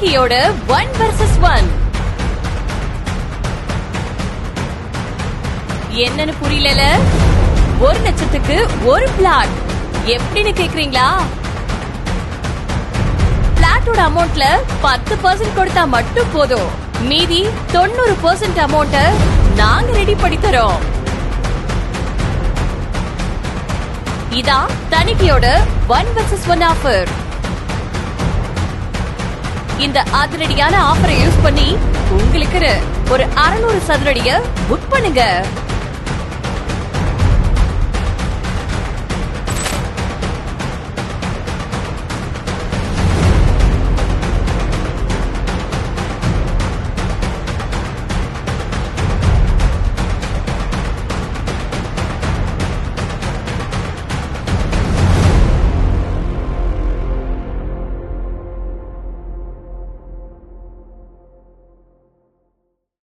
தணிக்கையோட 1 vs 1. என்னன்னு புரியல? 1 லட்சத்துக்கு ஒரு பிளாட் எப்படின்னு கேக்குறீங்களா? பிளாட்டோட அமௌண்ட்ல 10% கொடுத்தா மட்டும் போதும். மீதி 90% அமௌண்ட நாங்க ரெடி பண்ணி தரோம். இதான் தணிக்கையோட 1 vs 1 ஆஃபர். இந்த அதிரடியான ஆஃபரை யூஸ் பண்ணி உங்களுக்கு ஒரு 600 சதுரடியை புக் பண்ணுங்க.